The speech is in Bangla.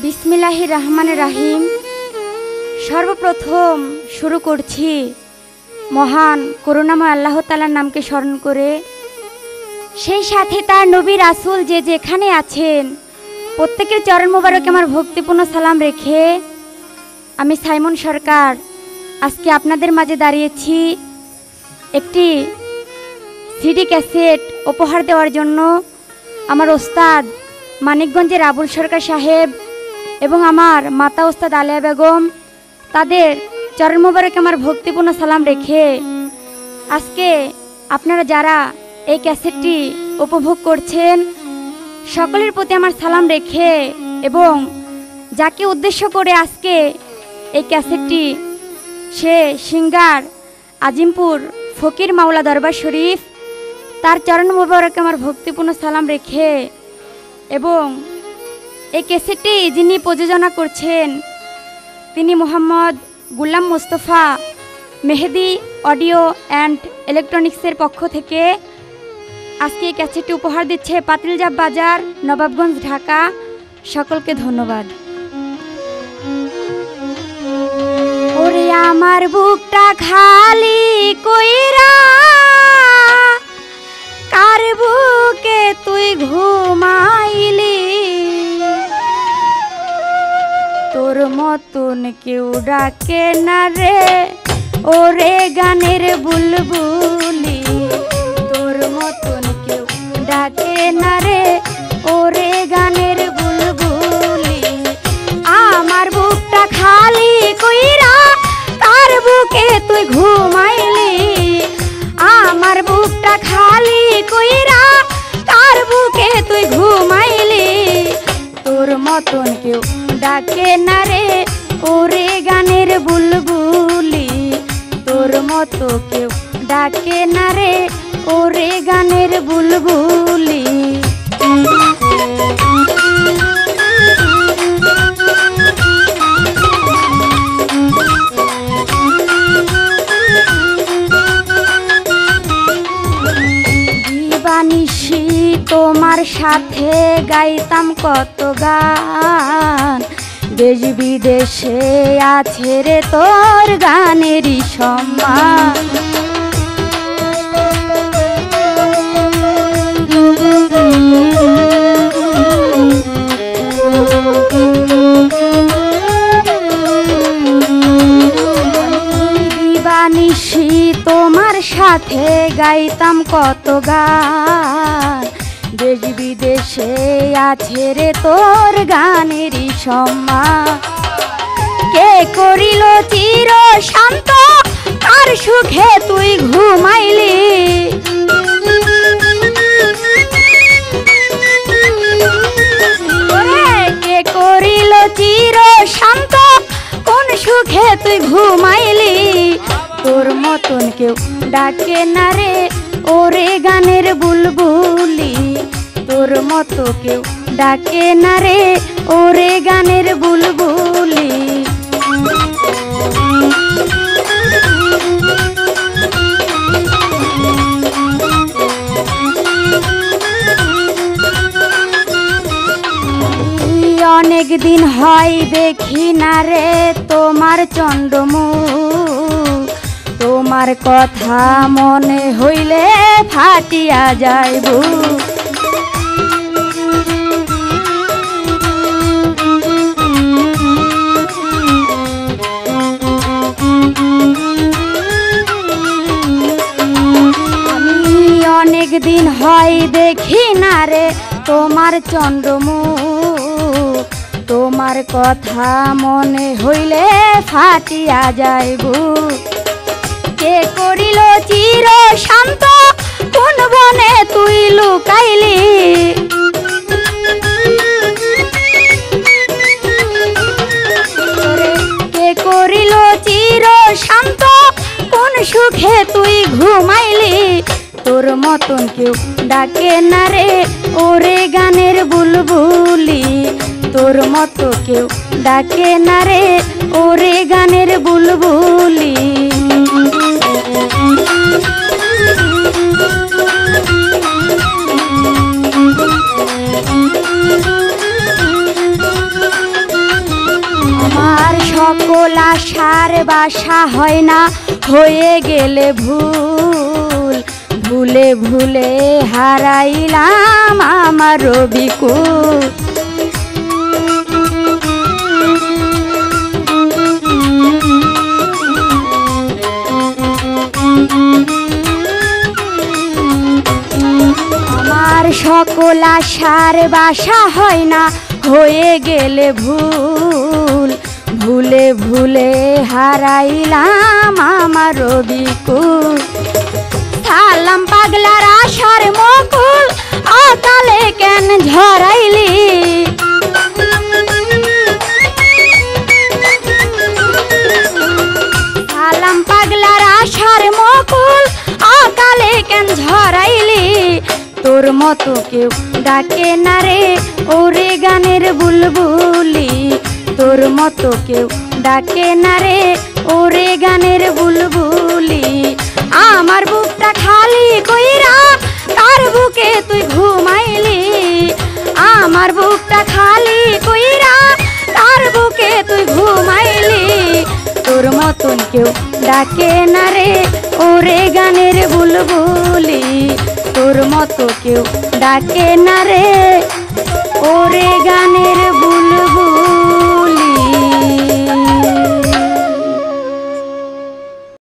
বিসমিল্লাহির রহমানির রহিম। সর্বপ্রথম শুরু করছি মহান করুণাময় আল্লাহ তাআলার নামকে স্মরণ করে, সেই সাথে তার নবী রাসূল যে যেখানে আছেন প্রত্যেকের চরণ মোবারকে আমার ভক্তিপূর্ণ সালাম রেখে আমি সাইমন সরকার আজকে আপনাদের মাঝে দাঁড়িয়েছি একটি সিডি ক্যাসেট উপহার দেওয়ার জন্য। আমার ওস্তাদ মানিকগঞ্জের আবুল সরকার সাহেব এবং আমার মাতা ওস্তাদ আলিয়া বেগম, তাদের চরণ মোবারকে আমার ভক্তিপূর্ণ সালাম রেখে আজকে আপনারা যারা এই ক্যাসেটটি উপভোগ করছেন সকলের প্রতি আমার সালাম রেখে এবং যাকে উদ্দেশ্য করে আজকে এই ক্যাসেটটি, সে সিঙ্গার আজিমপুর ফকির মাওলা দরবার শরীফ, তার চরণ মোবারকে আমার ভক্তিপূর্ণ সালাম রেখে এবং এই ক্যাসেটটি যিনি প্রযোজনা করছেন তিনি মোহাম্মদ গুলাম মুস্তফা মেহেদি অডিও অ্যান্ড ইলেকট্রনিক্সের পক্ষ থেকে আজকে এই ক্যাসেটটি উপহার দিচ্ছে পাতিলজাব বাজার, নবাবগঞ্জ, ঢাকা। সকলকে ধন্যবাদ। ওরে আমার বুকটা খালি কইরা কার বুকে তুই ঘুমাইলি, তোর মতন কেউ ডাকে না রে ওরে গানের বুলবুলি, তোর মতন কেউ ডাকে না রে ওরে গানের বুলবুলি। আমার বুকটা খালি কইরা কার বুকে তুই ঘুমাইলি, আমার বুকটা খালি কইরা কার বুকে তুই ঘুমাইলি, তোর মতন কেউ ডাকে না রে ওরে গানের বুলবুলি, তোর মতো কেউ ডাকে না রে ওরে গানের বুলবুলি। দিবানিশি তোমার সাথে গাইতাম কত গান, দেশ বিদেশে আছে রে তোর গানেরই সম্মান। দিবানিশি তোমার সাথে গাইতাম কত গান, দেশ বিদেশে আছে রে তোর গানেরই সম্মান। কে করিল চির শান্ত কার সুখে তুই ঘুমাইলি, কে করিল চির শান্ত কোন সুখে তুই ঘুমাইলি, তোর মতন কেউ ডাকে না রে ওরে গানের বুলবুলি, তোর মতো কেউ ডাকে না রে ওরে গানের বুলবুলি। অনেক দিন হয় দেখি না রে তোমার চন্দ্রমুখ, তোমার কথা মনে হইলে ফাটিয়া যায় বুক। আমি অনেক দিন হয় দেখি না রে তোমার চন্দ্রমুখ, তোমার কথা মনে হইলে ফাটিয়া যায় বুক। কে করিল চির শান্ত কোন বনে তুই লুকাইলি, কে করিল চির শান্ত কোন সুখে তুই ঘুমাইলি, তোর মতন কেউ ডাকে না রে ওরে গানের বুলবুলি, তোর মতো কেউ ডাকে না রে ওরে গানের বুলবুলি। সকল আশার বাসা হয় না, হয়ে গেলে ভুল, ভুলে ভুলে হারাইলাম আমার রবিকুল। আমার সকল আশার বাসা হয় না, হয়ে গেলে ভুল, ভুলে ভুলে হারাইলাম আমার রবিকুল। সালাম পাগলার আশার মকুল, অকালে কেন ঝরাইলি? সালাম পাগলার আশার মকুল, অকালে কেন ঝরাইলি? তোর মতো কেউ ডাকে না রে ওরে গানের বুলবুলি, তোর মতো কেউ ডাকে না রে ওরে গানের বুলবুলি। আমার বুকটা খালি কইরা তার বুকে তুই ঘুমাইলি, আমার বুকটা খালি কইরা তার বুকে তুই ঘুমাইলি। তোর মতন কেউ ডাকে না রে ওরে গানের বুলবুলি, তোর মতো কেউ ডাকে না রে ওরে গানের বুলবুলি।